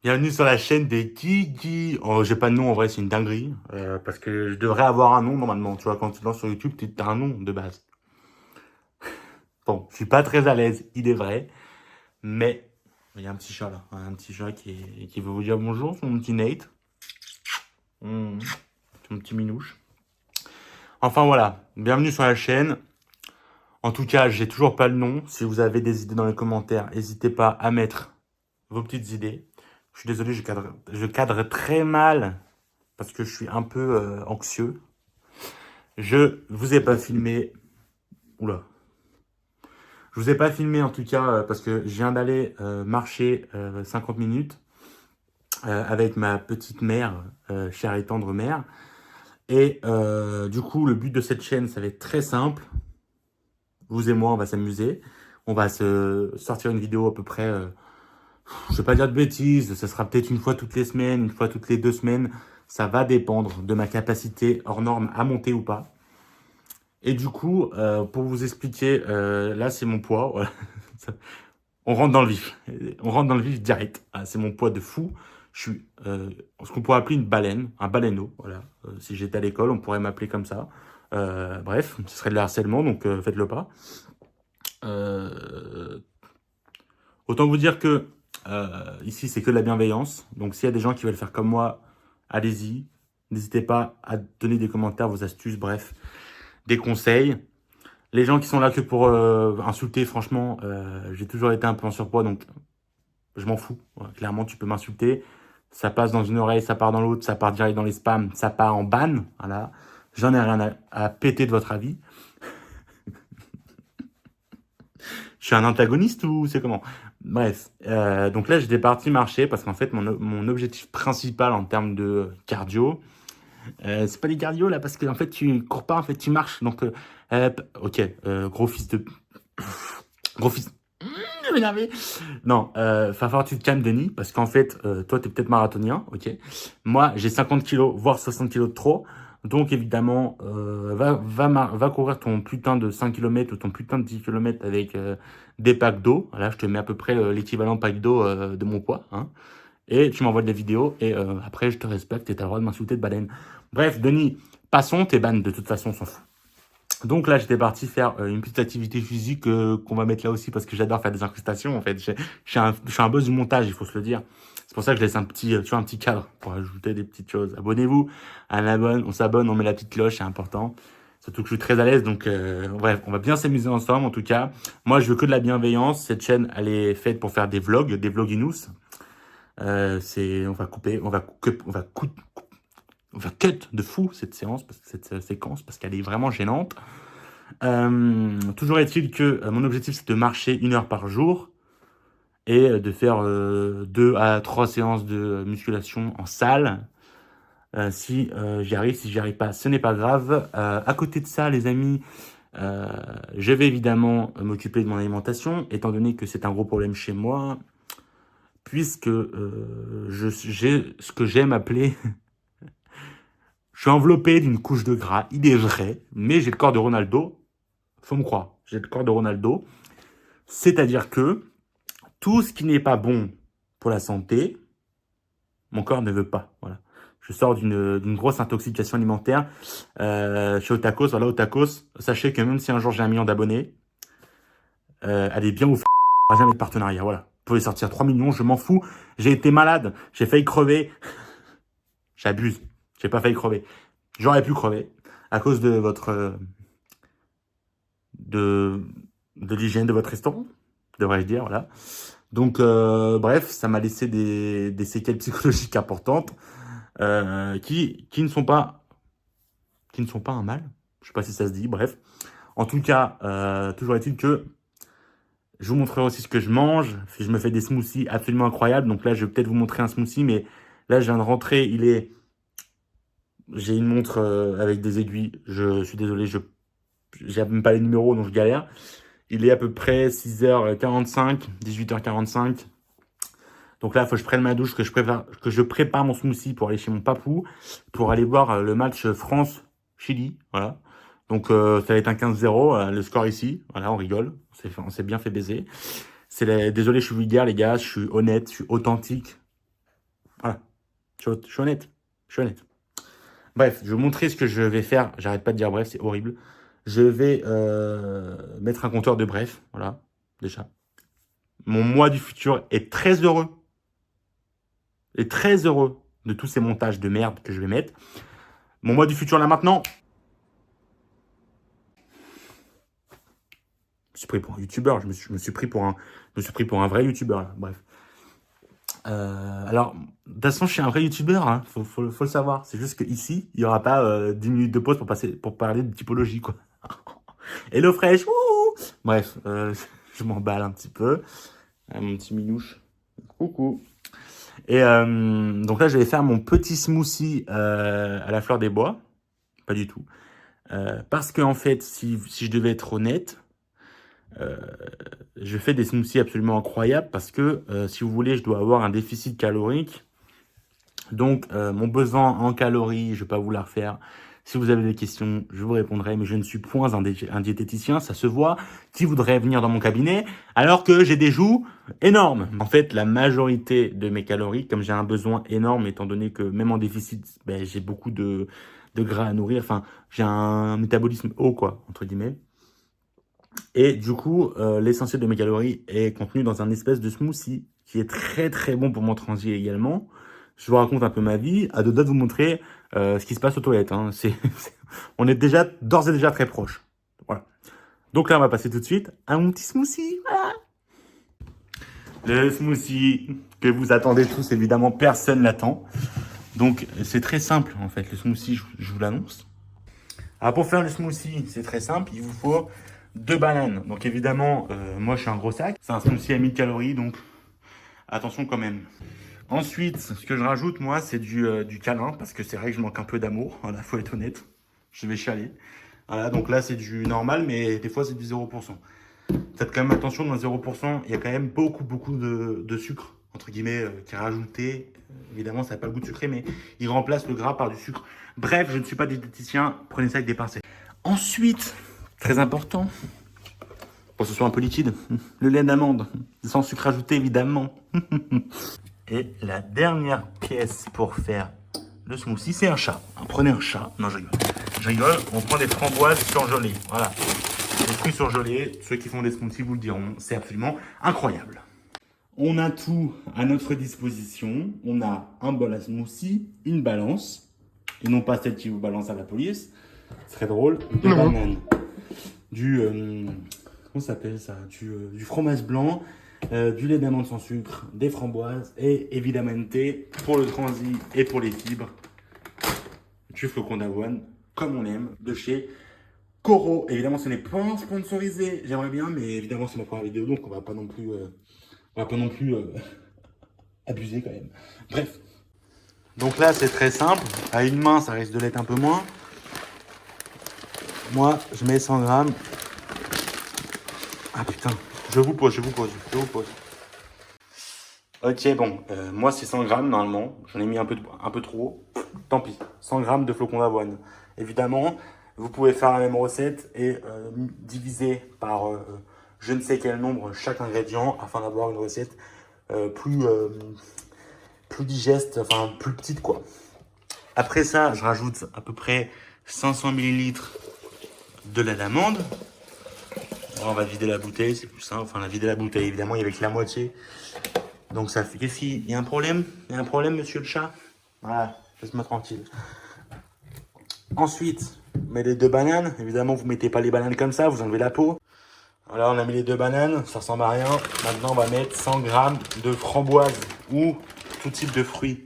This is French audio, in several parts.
Bienvenue sur la chaîne des Kiki. Oh, j'ai pas de nom en vrai, c'est une dinguerie. Parce que je devrais avoir un nom normalement. Tu vois, quand tu te lances sur YouTube, t'as un nom de base. Bon, je suis pas très à l'aise, il est vrai. Mais il y a un petit chat là. Un petit chat qui veut vous dire bonjour, c'est mon petit Nate. C'est mon petit minouche. Enfin voilà, bienvenue sur la chaîne. En tout cas, j'ai toujours pas le nom. Si vous avez des idées dans les commentaires, n'hésitez pas à mettre vos petites idées. Je suis désolé, je cadre très mal parce que je suis un peu anxieux. Je vous ai pas filmé. Oula. Je vous ai pas filmé en tout cas parce que je viens d'aller marcher 50 minutes avec ma petite mère, chère et tendre mère. Et du coup, le but de cette chaîne, ça va être très simple. Vous et moi, on va s'amuser. On va se sortir une vidéo à peu près, je vais pas dire de bêtises, ça sera peut-être une fois toutes les semaines, une fois toutes les 2 semaines. Ça va dépendre de ma capacité hors norme à monter ou pas. Et du coup, pour vous expliquer, là c'est mon poids. Voilà. On rentre dans le vif. On rentre dans le vif direct. Ah, c'est mon poids de fou. Je suis ce qu'on pourrait appeler une baleine, un baleineau. Voilà. Si j'étais à l'école, on pourrait m'appeler comme ça. Bref, ce serait de le harcèlement, donc faites-le pas. Euh, Autant vous dire que ici, c'est que de la bienveillance. Donc s'il y a des gens qui veulent faire comme moi, allez-y. N'hésitez pas à donner des commentaires, vos astuces, bref, des conseils. Les gens qui sont là que pour insulter, franchement, j'ai toujours été un peu en surpoids, donc je m'en fous. Voilà, clairement, tu peux m'insulter. Ça passe dans une oreille, ça part dans l'autre, ça part direct dans les spams, ça part en ban. Voilà. J'en ai rien à péter de votre avis. Je suis un antagoniste ou c'est comment? Bref. Donc là, j'étais parti marcher parce qu'en fait, mon objectif principal en termes de cardio, c'est pas des cardio là, parce que en fait, tu cours pas, en fait, tu marches. Donc, ok, gros fils de. Gros fils. Je vais m'énerver. Non, va falloir que tu te calmes, Denis, parce qu'en fait, toi, t'es peut-être marathonien, ok. Moi, j'ai 50 kilos, voire 60 kilos de trop. Donc, évidemment, va courir ton putain de 5 kilomètres ou ton putain de 10 kilomètres avec des packs d'eau. Là, je te mets à peu près l'équivalent pack d'eau de mon poids, hein. Et tu m'envoies des vidéos et après, je te respecte et t'as le droit de m'insulter de baleine. Bref, Denis, passons, t'es ban de toute façon, on s'en fout. Donc là, j'étais parti faire une petite activité physique qu'on va mettre là aussi parce que j'adore faire des incrustations. En fait, je suis un boss du montage, il faut se le dire. C'est pour ça que je laisse un petit, tu vois, un petit cadre pour ajouter des petites choses. Abonnez-vous, on s'abonne, on met la petite cloche, c'est important. Surtout que je suis très à l'aise, donc bref, on va bien s'amuser ensemble en tout cas. Moi, je veux que de la bienveillance. Cette chaîne, elle est faite pour faire des vlogs, des vloginous. On va couper, on va cut de fou cette séance, cette séquence, parce qu'elle est vraiment gênante. Toujours est-il que mon objectif, c'est de marcher 1 heure par jour et de faire 2 à 3 séances de musculation en salle. Si j'y arrive, si j'y arrive pas, ce n'est pas grave. À côté de ça, les amis, je vais évidemment m'occuper de mon alimentation, étant donné que c'est un gros problème chez moi, puisque j'ai ce que j'aime appeler... Je suis enveloppé d'une couche de gras, il est vrai, mais j'ai le corps de Ronaldo, faut me croire, j'ai le corps de Ronaldo. C'est-à-dire que tout ce qui n'est pas bon pour la santé, mon corps ne veut pas. Voilà. Je sors d'une grosse intoxication alimentaire. Chez Otakos, voilà, Otakos, sachez que même si un jour j'ai 1 million d'abonnés, allez bien vous faire jamais de partenariat. Voilà. Vous pouvez sortir 3 millions, je m'en fous. J'ai été malade, j'ai failli crever. J'abuse. J'ai pas failli crever. J'aurais pu crever à cause de de, de l'hygiène de votre restaurant, devrais-je dire, voilà. Donc, bref, ça m'a laissé des séquelles psychologiques importantes qui ne sont pas un mal. Je sais pas si ça se dit, bref. En tout cas, toujours est-il que je vous montrerai aussi ce que je mange. Je me fais des smoothies absolument incroyables. Donc là, je vais peut-être vous montrer un smoothie, mais là, je viens de rentrer. J'ai une montre avec des aiguilles. Je suis désolé, je j'ai même pas les numéros, donc je galère. Il est à peu près 6h45, 18h45. Donc là, il faut que je prenne ma douche, que je prépare mon smoothie pour aller chez mon papou, pour aller voir le match France-Chili. Voilà. Donc ça va être un 15-0, le score ici. Voilà, on rigole. On s'est bien fait baiser. Désolé, je suis vulgaire, les gars. Je suis honnête, je suis authentique. Je suis honnête. Je suis honnête. Bref, je vais vous montrer ce que je vais faire. J'arrête pas de dire bref, c'est horrible. Je vais mettre un compteur de bref. Voilà, déjà. Mon moi du futur est très heureux. Et très heureux de tous ces montages de merde que je vais mettre. Mon moi du futur là maintenant. Je me suis pris pour un youtubeur. Je me suis pris pour un vrai youtubeur là. Bref. Alors, de toute façon, je suis un vrai youtubeur, hein. Faut le savoir. C'est juste qu'ici, il n'y aura pas 10 minutes de pause pour parler de typologie, quoi. Hello Fresh, wouhou. Bref, je m'emballe un petit peu. Mon petit minouche. Coucou. Et donc là, je vais faire mon petit smoothie à la fleur des bois. Pas du tout. Parce que en fait, si je devais être honnête, je fais des smoothies absolument incroyables parce que, si vous voulez, je dois avoir un déficit calorique. Donc, mon besoin en calories, je ne vais pas vous la refaire. Si vous avez des questions, je vous répondrai, mais je ne suis point un diététicien, ça se voit. Qui voudrait venir dans mon cabinet alors que j'ai des joues énormes? En fait, la majorité de mes calories, comme j'ai un besoin énorme, étant donné que même en déficit, ben, j'ai beaucoup de gras à nourrir, enfin, j'ai un métabolisme haut, quoi, entre guillemets. Et du coup, l'essentiel de mes calories est contenu dans un espèce de smoothie qui est très très bon pour mon transit également. Je vous raconte un peu ma vie, à deux doigts de vous montrer ce qui se passe aux toilettes. Hein. On est déjà d'ores et déjà très proches. Voilà. Donc là, on va passer tout de suite à mon petit smoothie. Voilà. Le smoothie que vous attendez tous, évidemment, personne l'attend. Donc c'est très simple en fait, le smoothie, je vous l'annonce. Alors pour faire le smoothie, c'est très simple, il vous faut 2 bananes. Donc évidemment, moi je suis un gros sac. C'est un smoothie à 1000 calories, donc attention quand même. Ensuite, ce que je rajoute, moi, c'est du câlin, parce que c'est vrai que je manque un peu d'amour. Voilà, faut être honnête. Je vais chialer. Voilà, donc là, c'est du normal, mais des fois, c'est du 0%. Faites quand même attention, dans le 0%, il y a quand même beaucoup de sucre, entre guillemets, qui est rajouté. Évidemment, ça n'a pas le goût de sucré, mais il remplace le gras par du sucre. Bref, je ne suis pas diététicien, prenez ça avec des pincettes. Ensuite, très important, pour que ce soit un peu liquide, le lait d'amande, sans sucre ajouté, évidemment. Et la dernière pièce pour faire le smoothie, c'est un chat. Prenez un chat. Non, je rigole. Je rigole. On prend des framboises surgelées. Voilà. Les fruits surgelés, ceux qui font des smoothies vous le diront, c'est absolument incroyable. On a tout à notre disposition. On a un bol à smoothie, une balance, et non pas celle qui vous balance à la police. Ce serait drôle. Des bananes, comment ça s'appelle ça, du fromage blanc, du lait d'amande sans sucre, des framboises et évidemment pour le transit et pour les fibres, du flocon d'avoine comme on aime de chez Coro. Évidemment, ce n'est pas sponsorisé. J'aimerais bien, mais évidemment, c'est ma première vidéo, donc on va pas non plus abuser quand même. Bref. Donc là, c'est très simple. À une main, ça risque de l'être un peu moins. Moi, je mets 100 grammes. Ah putain, je vous pose. Ok, bon, moi c'est 100 grammes normalement. J'en ai mis un peu trop. Tant pis, 100 grammes de flocons d'avoine. Évidemment, vous pouvez faire la même recette et diviser par je ne sais quel nombre chaque ingrédient afin d'avoir une recette plus digeste, enfin plus petite quoi. Après ça, je rajoute à peu près 500 ml de lait d'amande. On va vider la bouteille, c'est plus simple. Enfin, vider la bouteille, évidemment, il y avait que la moitié. Donc ça fait... Qu'est-ce qu'il y a un problème? Il y a un problème, monsieur le chat? Voilà, laisse-moi tranquille. Ensuite, on met les 2 bananes. Évidemment, vous mettez pas les bananes comme ça, vous enlevez la peau. Voilà, on a mis les 2 bananes, ça ressemble à rien. Maintenant, on va mettre 100 grammes de framboise ou tout type de fruits.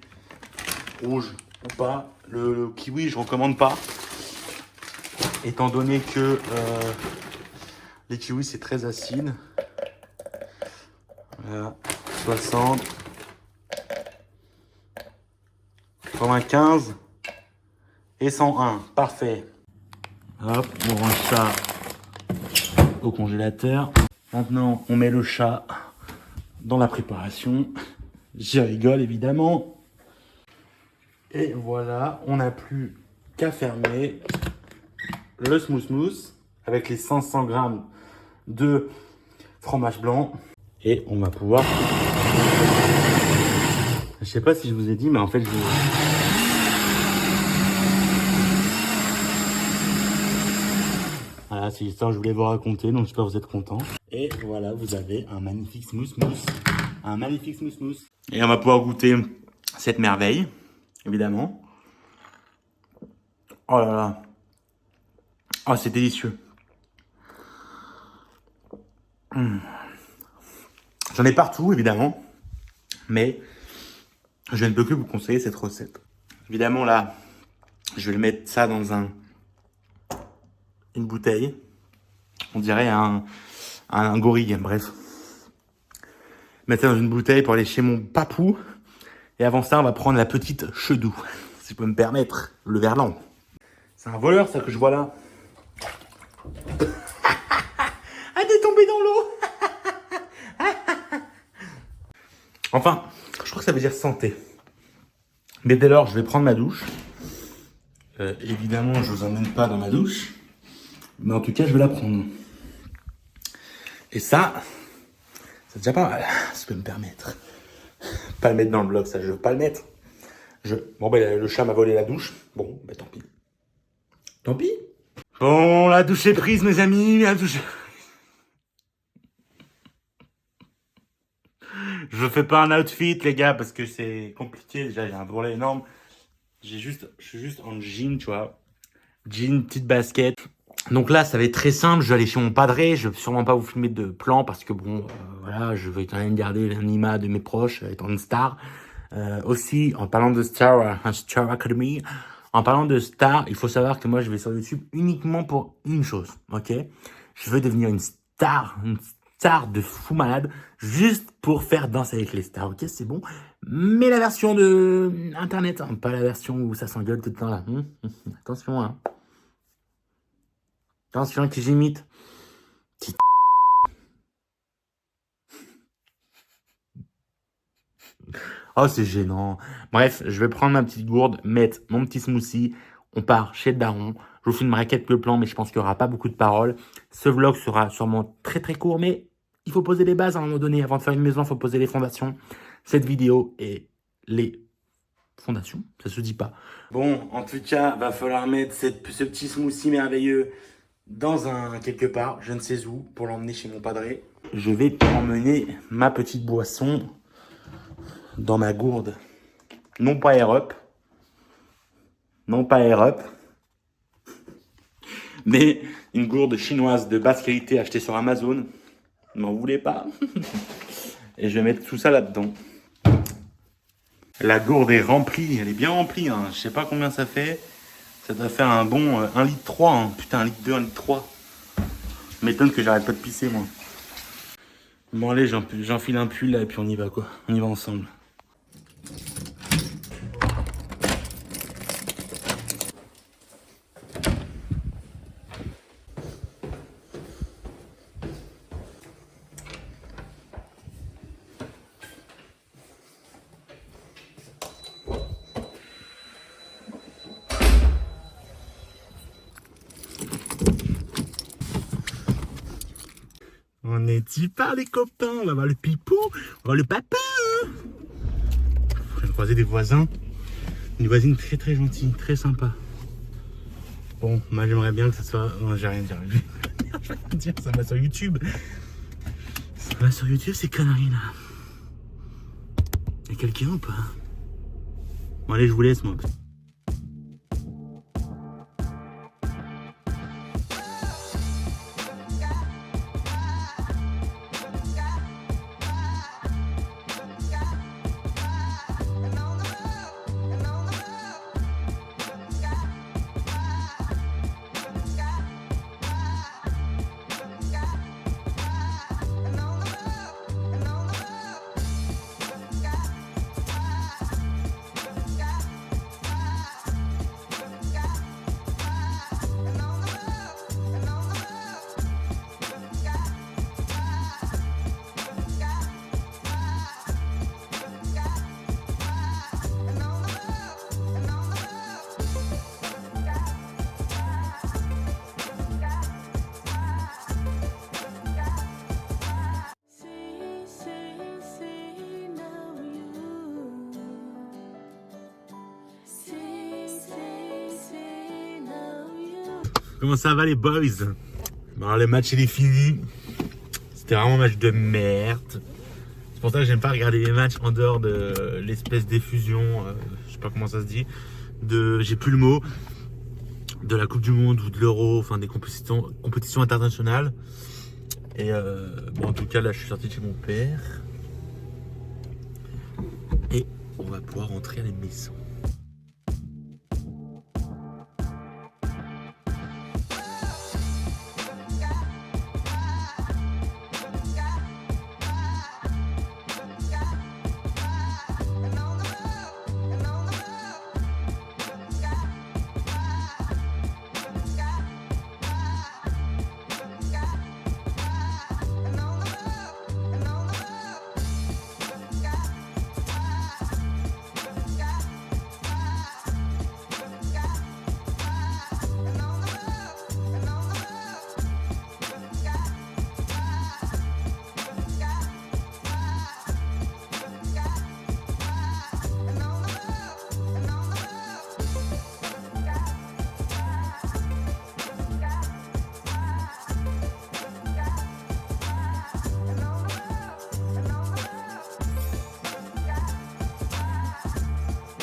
Rouge ou pas. Le kiwi, je recommande pas. Étant donné que les kiwis, c'est très acide. Voilà, 60, 95 et 101. Parfait. Hop, on range ça au congélateur. Maintenant, on met le chat dans la préparation. J'y rigole, évidemment. Et voilà, on n'a plus qu'à fermer le smooth avec les 500 grammes de fromage blanc. Et on va pouvoir... sais pas si je vous ai dit, mais en fait, voilà, c'est l'histoire que je voulais vous raconter, donc j'espère que vous êtes contents. Et voilà, vous avez un magnifique smooth. Un magnifique smooth. Et on va pouvoir goûter cette merveille, évidemment. Oh là là. Oh, c'est délicieux. J'en ai partout, évidemment. Mais je ne peux que vous conseiller cette recette. Évidemment, là, je vais mettre ça dans une bouteille. On dirait un gorille, bref. Mettre ça dans une bouteille pour aller chez mon papou. Et avant ça, on va prendre la petite Chedou, si je peux me permettre, le verlan. C'est un voleur, ça, que je vois là. Ah, t'es tombé dans l'eau. Enfin, je crois que ça veut dire santé. Mais dès lors, je vais prendre ma douche. Évidemment, je vous emmène pas dans ma douche. Mais en tout cas, je vais la prendre. Et ça, c'est déjà pas mal, si je peux me permettre. Pas le mettre dans le vlog, ça, je veux pas le mettre. Bon, ben, le chat m'a volé la douche. Bon, ben, tant pis. Tant pis. Bon, la douche est prise, mes amis. La douche... Je fais pas un outfit, les gars, parce que c'est compliqué. Déjà, j'ai un bourrelet énorme. Je suis juste en jean, tu vois. Jean, petite basket. Donc là, ça va être très simple. Je vais aller chez mon padré. Je vais sûrement pas vous filmer de plan parce que bon, voilà, je vais quand même garder l'anonymat de mes proches, étant une star. Aussi, en parlant de Star Academy, en parlant de star, il faut savoir que moi, je vais sur YouTube uniquement pour une chose, ok? Je veux devenir une star de fou malade, juste pour faire danser avec les stars, ok? C'est bon. Mais la version de Internet, hein, pas la version où ça s'engueule tout le temps là. Attention, hein. Attention qui j'imite. Petite... Oh, c'est gênant. Bref, je vais prendre ma petite gourde, mettre mon petit smoothie. On part chez le daron. Je vous filmerai quelques plans, mais je pense qu'il n'y aura pas beaucoup de paroles. Ce vlog sera sûrement très très court, mais il faut poser les bases à un moment donné. Avant de faire une maison, il faut poser les fondations. Cette vidéo et les fondations, ça se dit pas. Bon, en tout cas, va falloir mettre ce petit smoothie merveilleux dans quelque part, je ne sais où, pour l'emmener chez mon padré. Je vais emmener ma petite boisson dans ma gourde. Non pas Air Up. Non pas Air Up. Mais une gourde chinoise de basse qualité achetée sur Amazon. Ne m'en voulez pas. Et je vais mettre tout ça là-dedans. La gourde est remplie. Elle est bien remplie. Hein. Je sais pas combien ça fait. Ça doit faire un bon 1,3 litre. Hein. Putain, 1,2 litre, 1,3 litre. M'étonne que j'arrête pas de pisser, moi. Bon, allez, j'enfile un pull, là, et puis on y va, quoi. On y va ensemble. On est-y par les copains, on va voir le pipou, on va voir le papa. Je viens de croiser des voisins, une voisine très très gentille, très sympa. Bon, moi j'aimerais bien que ça soit... Non, j'ai rien à dire. Je vais rien dire, ça va sur YouTube. Ça va sur YouTube ces conneries là. Y'a quelqu'un ou pas? Bon allez, je vous laisse moi. Comment ça va les boys? Bon, le match il est fini. C'était vraiment un match de merde. C'est pour ça que j'aime pas regarder les matchs en dehors de l'espèce d'effusion, je sais pas comment ça se dit, j'ai plus le mot, de la Coupe du Monde ou de l'Euro, enfin des compétitions internationales. Et bon, en tout cas là je suis sorti de chez mon père. Et on va pouvoir rentrer à la maison.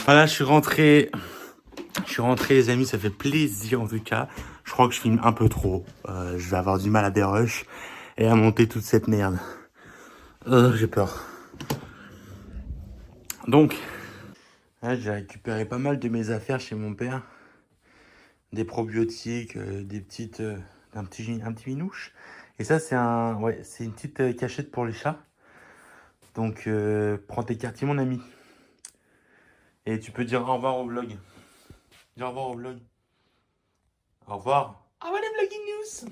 Voilà, je suis rentré les amis, ça fait plaisir en tout cas. Je crois que je filme un peu trop. Je vais avoir du mal à dérush et à monter toute cette merde. J'ai peur. Donc, là, j'ai récupéré pas mal de mes affaires chez mon père. Des probiotiques, un petit minouche. Et ça, c'est une petite cachette pour les chats. Donc, prends tes quartiers mon ami. Et tu peux dire au revoir au vlog. Dis au revoir au vlog. Au revoir. Ah ouais, les vlogging news.